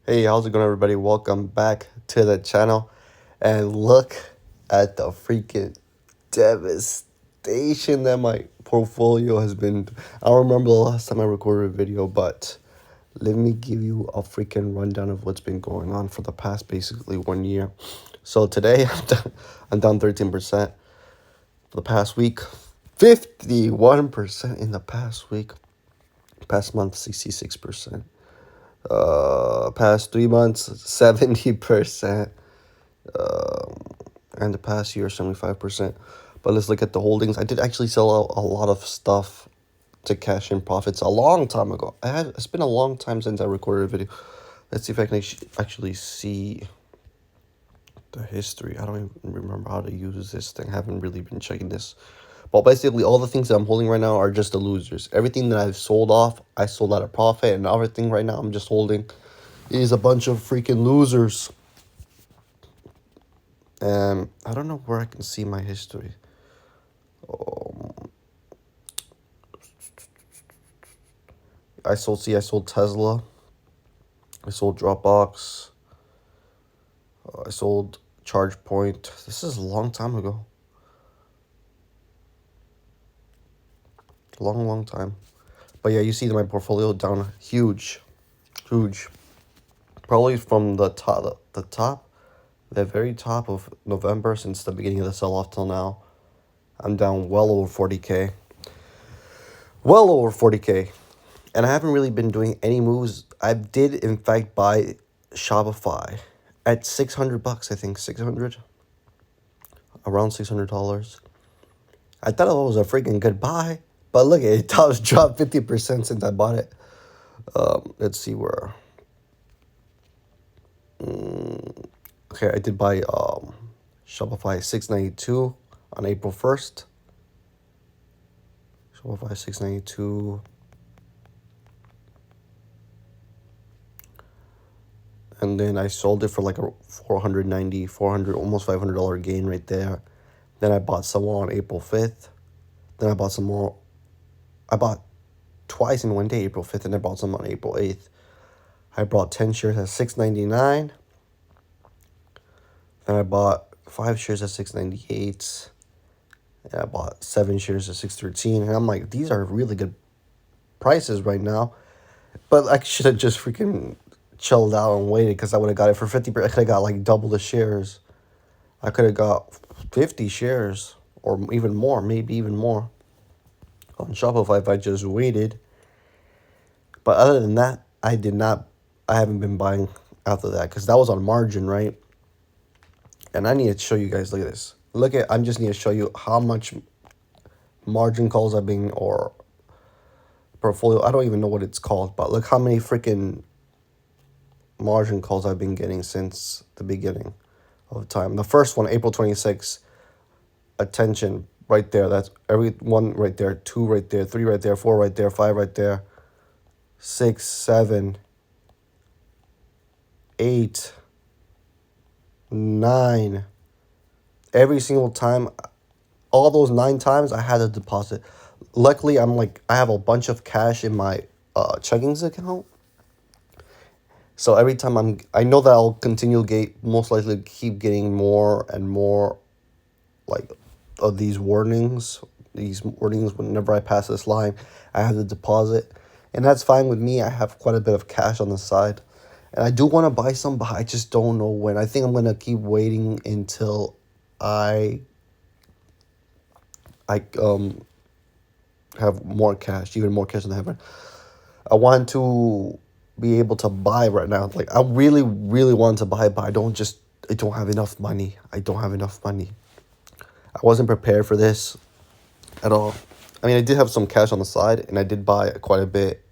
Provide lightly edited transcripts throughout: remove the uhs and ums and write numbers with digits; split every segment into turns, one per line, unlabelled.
Hey, how's it going, everybody? Welcome back to the channel. And look at the freaking devastation that my portfolio has been. I don't remember the last time I recorded a video, but let me give you a freaking rundown of what's been going on for the past basically 1 year. So today I'm down 13% for the past week, 51% in the past week, past month 66%. Past 3 months 70%, and the past year 75%. But let's look at the holdings. I did actually sell out a lot of stuff to cash in profits a long time ago. It's been a long time since I recorded a video. Let's see if I can actually see the history. I don't even remember how to use this thing. I haven't really been checking this. But basically, all the things that I'm holding right now are just the losers. Everything that I've sold off, I sold at a profit, and everything right now I'm just holding is a bunch of freaking losers. And I don't know where I can see my history. I sold Tesla. I sold Dropbox. I sold ChargePoint. This is a long time ago. Long time. But yeah, you see my portfolio down huge. Probably from the very top of November, since the beginning of the sell-off till now, I'm down well over 40K. Well over 40K. And I haven't really been doing any moves. I did, in fact, buy Shopify at $600, I think. 600? Around $600. I thought it was a freaking good buy. But look, it has dropped 50% since I bought it. Let's see where. Okay, I did buy Shopify 692 on April 1st. Shopify 692. And then I sold it for like a 400, almost $500 gain right there. Then I bought some more on April 5th. Then I bought some more. I bought twice in one day, April 5th, and I bought some on April 8th. I bought 10 shares at $6.99. Then I bought 5 shares at $6.98. And I bought 7 shares at $6.13. And I'm like, these are really good prices right now. But I should have just freaking chilled out and waited, because I would have got it for 50%. I could have got like double the shares. I could have got 50 shares or even more, maybe even more on Shopify if I just waited. But other than that, I haven't been buying after that, because that was on margin, right? And I need to show you guys, look at this. I just need to show you how much margin calls I've been, or portfolio, I don't even know what it's called, but look how many freaking margin calls I've been getting since the beginning of time. The first one, April 26th, attention, right there. That's every one right there. 2 right there. 3 right there. 4 right there. 5 right there. 6, 7, 8, 9. Every single time, all those 9 times, I had a deposit. Luckily, I have a bunch of cash in my checkings account. So every time I know that I'll most likely keep getting more and more, like, of these warnings. Whenever I pass this line, I have to deposit. And that's fine with me. I have quite a bit of cash on the side. And I do want to buy some, but I just don't know when. I think I'm going to keep waiting until I have more cash, even more cash than I have. I want to be able to buy right now. Like, I really, really want to buy, but I don't have enough money. I don't have enough money. I wasn't prepared for this at all. I mean, I did have some cash on the side, and I did buy quite a bit.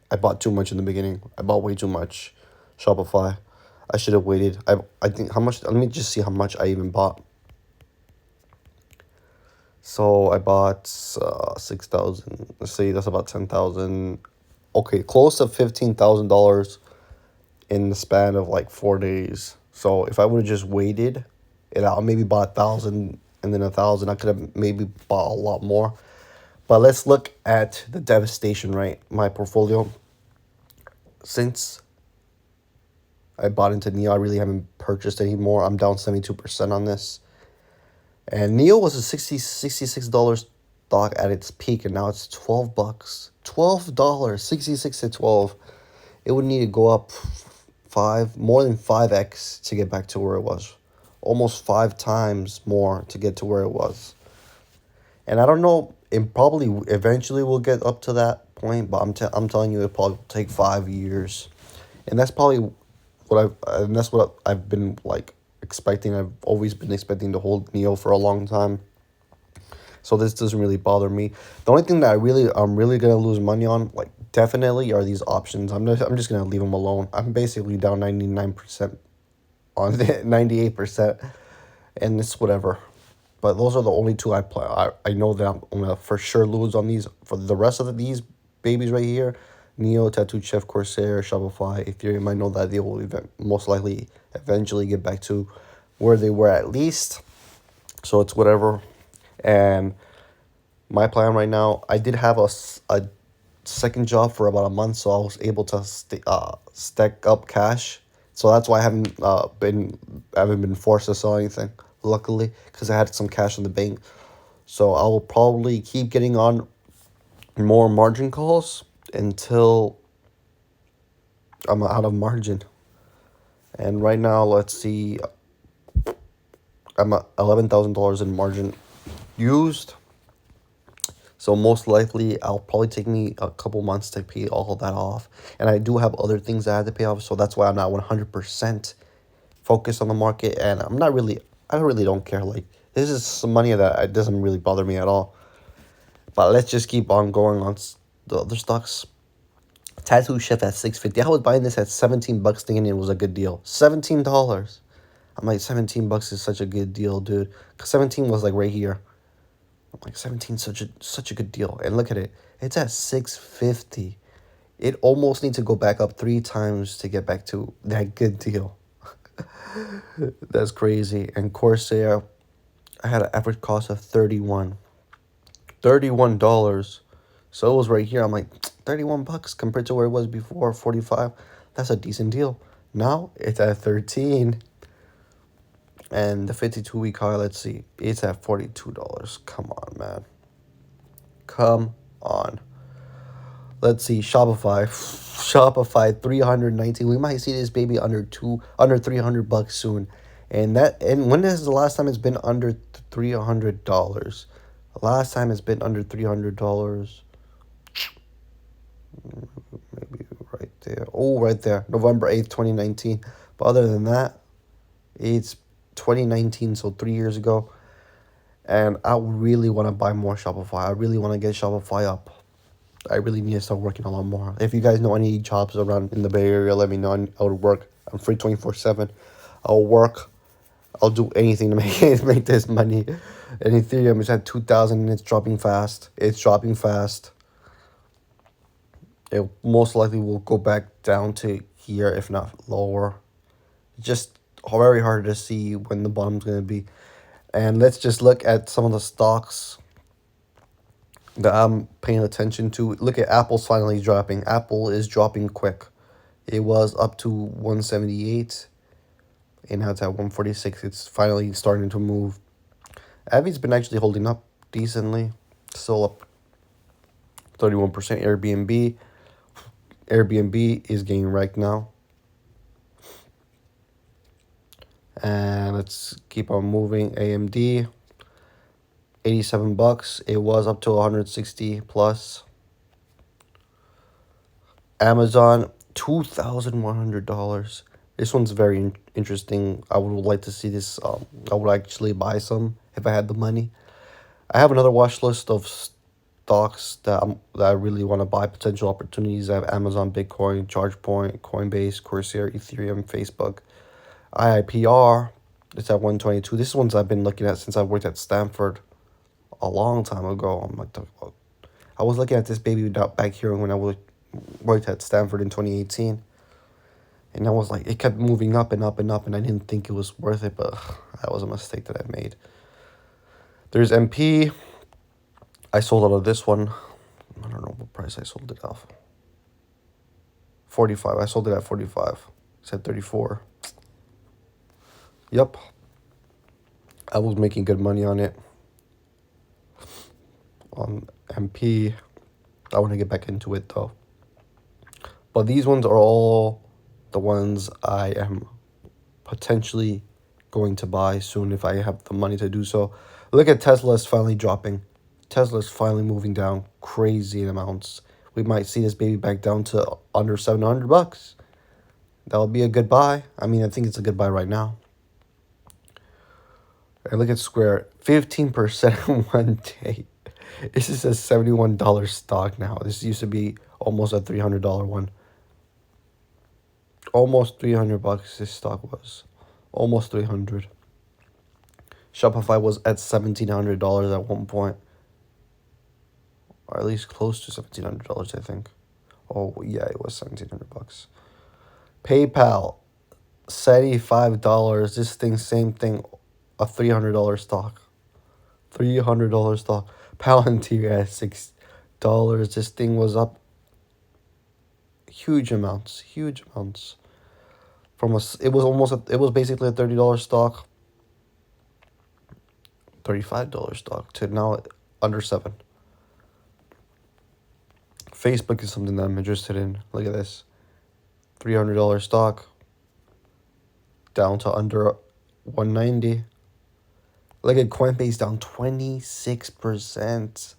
I bought too much in the beginning. I bought way too much Shopify. I should have waited. I think how much. Let me just see how much I even bought. So I bought 6,000. Let's see, that's about 10,000. Okay, close to $15,000 in the span of like 4 days. So if I would have just waited, and I maybe bought 1,000 and then 1,000, I could have maybe bought a lot more. But let's look at the devastation, right? My portfolio since I bought into Neo. I really haven't purchased anymore. I'm down 72% on this. And Neo was a $66 stock at its peak, and now it's $12. $12, 66 to 12. It would need to go up more than 5x to get back to where it was. Almost 5 times more to get to where it was. And I don't know, it probably eventually will get up to that point, but I'm telling you, it probably will take 5 years. And that's probably what I've been like expecting. I've always been expecting to hold Neo for a long time. So this doesn't really bother me. The only thing that I'm really gonna lose money on, like definitely, are these options. I'm just gonna leave them alone. I'm basically down 99% on the 98%, and it's whatever. But those are the only two I play. I know that I'm gonna for sure lose on these. For the rest of these babies right here, Neo, Tattooed Chef, Corsair, Shopify, Ethereum, I know that they will most likely eventually get back to where they were at least. So it's whatever. And my plan right now, I did have a second job for about a month, so I was able to stack up cash. So that's why I haven't been forced to sell anything. Luckily, because I had some cash in the bank. So I will probably keep getting on more margin calls until I'm out of margin. And right now, let's see, I'm at $11,000 in margin used. So most likely, I'll probably take me a couple months to pay all of that off. And I do have other things that I have to pay off, so that's why I'm not 100% focused on the market. And I really don't care. Like, this is some money that it doesn't really bother me at all. But let's just keep on going on the other stocks. Tattoo Chef at 650. I was buying this at $17 thinking it was a good deal. $17. I'm like, $17 is such a good deal, dude. Cause 17 was like right here. I'm like, 17 such a good deal. And look at it. It's at 650. It almost needs to go back up 3 times to get back to that good deal. That's crazy. And Corsair, I had an average cost of $31. So it was right here. I'm like, $31 compared to where it was before, 45. That's a decent deal. Now it's at 13. And the 52-week high, let's see, it's at $42. Come on, man. Come on. Let's see, Shopify. Shopify 319. We might see this baby under $300 soon. And when is the last time it's been under $300? The last time it's been under $300. Maybe right there. Oh, right there. November 8th, 2019. But other than that, it's 2019, so 3 years ago. And I really want to buy more Shopify. I really want to get Shopify up. I really need to start working a lot more. If you guys know any jobs around in the Bay Area, let me know. I would work. I'm free 24/7. I'll work. I'll do anything to make this money. And Ethereum is at 2,000 and it's dropping fast. It's dropping fast. It most likely will go back down to here, if not lower. Just very hard to see when the bottom's going to be. And let's just look at some of the stocks that I'm paying attention to. Look at Apple's finally dropping. Apple is dropping quick. It was up to 178, and now it's at 146. It's finally starting to move. Avi's been actually holding up decently. Still up 31%. Airbnb is getting wrecked now. And let's keep on moving. AMD, $87. It was up to 160 plus. Amazon, $2,100. This one's very interesting. I would like to see this. I would actually buy some if I had the money. I have another watch list of stocks that I really want to buy. Potential opportunities. I have Amazon, Bitcoin, ChargePoint, Coinbase, Corsair, Ethereum, Facebook. IIPR, it's at 122. This one's I've been looking at since I worked at Stanford a long time ago. I was looking at this baby back here when I worked at Stanford in 2018. And I was like, it kept moving up and up and up, and I didn't think it was worth it, but that was a mistake that I made. There's MP. I sold out of this one. I don't know what price I sold it off. 45. I sold it at 45. Said 34. Yep. I was making good money on it. On MP. I want to get back into it though. But these ones are all the ones I am potentially going to buy soon if I have the money to do so. Look at Tesla's finally dropping. Tesla's finally moving down crazy amounts. We might see this baby back down to under $700. That'll be a good buy. I mean, I think it's a good buy right now. And look at Square, 15% in one day. This is a $71 stock now. This used to be almost a $300 one. Almost $300 this stock was. Almost 300. Shopify was at $1,700 at one point. Or at least close to $1,700, I think. Oh yeah, it was $1,700. PayPal, $75. This thing, same thing, a $300 stock. $300 stock. Palantir at $6. This thing was up huge amounts. From it was basically a $30 stock, $35 stock to now under $7. Facebook is something that I'm interested in. Look at this, $300 stock down to under 190. Look at Coinbase down 26%.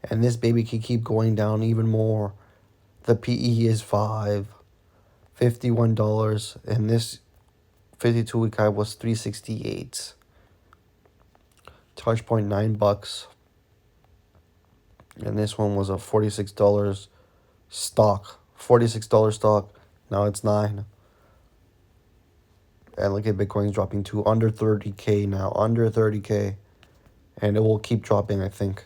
And this baby can keep going down even more. The PE is 5, $51, and this 52-week high was 368. Touch point $9. And this one was a $46 stock. $46 stock. Now it's 9. And look at Bitcoin's dropping to under 30K now. Under 30K. And it will keep dropping, I think.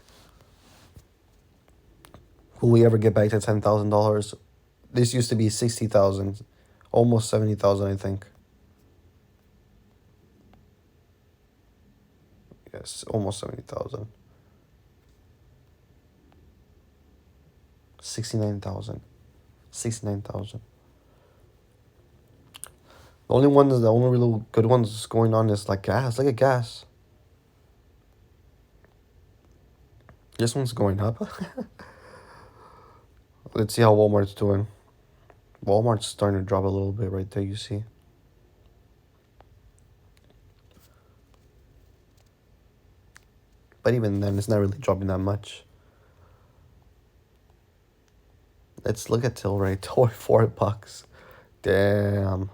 Will we ever get back to $10,000? This used to be 60,000. Almost 70,000, I think. Yes, almost 70,000. 69,000. 69,000. The only really good ones going on is like gas. Look at gas. This one's going up. Let's see how Walmart's doing. Walmart's starting to drop a little bit right there, you see. But even then, it's not really dropping that much. Let's look at Tilray. Tilray, $4. Damn.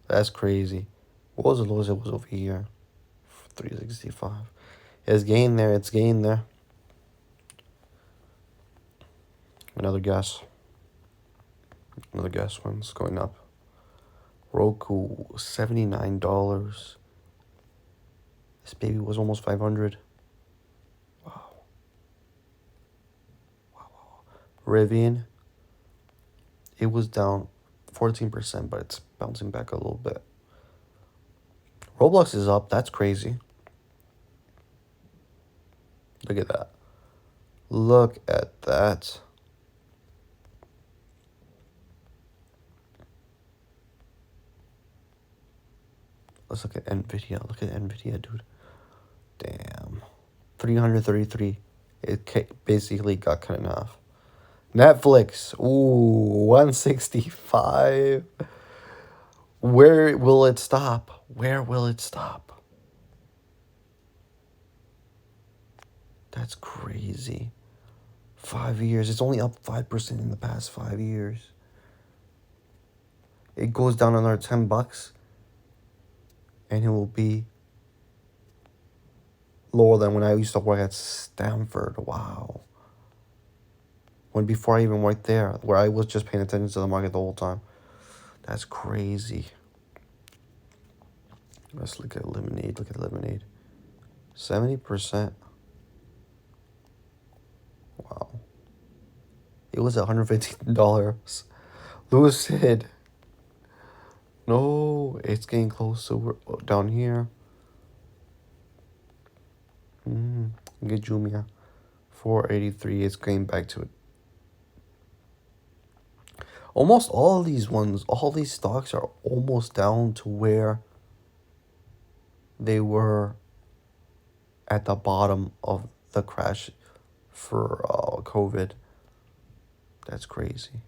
That's crazy. What was the lowest it was over here? 365. It's gained there. It's gained there. Another gas. Another gas one's going up. Roku, $79. This baby was almost 500. Wow. Rivian, it was down 14%, but it's bouncing back a little bit. Roblox is up. That's crazy. Look at that. Look at that. Let's look at Nvidia. Look at Nvidia, dude. Damn. 333. It basically got cut in half. Netflix. Ooh, 165. Where will it stop? Where will it stop? That's crazy. 5 years. It's only up 5% in the past 5 years. It goes down another $10. And it will be lower than when I used to work at Stanford. Wow. When before I even worked there, where I was just paying attention to the market the whole time. That's crazy. Let's look at Lemonade. Look at Lemonade. 70%. Wow. It was $115. Lucid. No, it's getting close. So we're down here. Get Jumia. 483. It's going back to it. Almost all these ones, all these stocks are almost down to where they were at the bottom of the crash for COVID. That's crazy.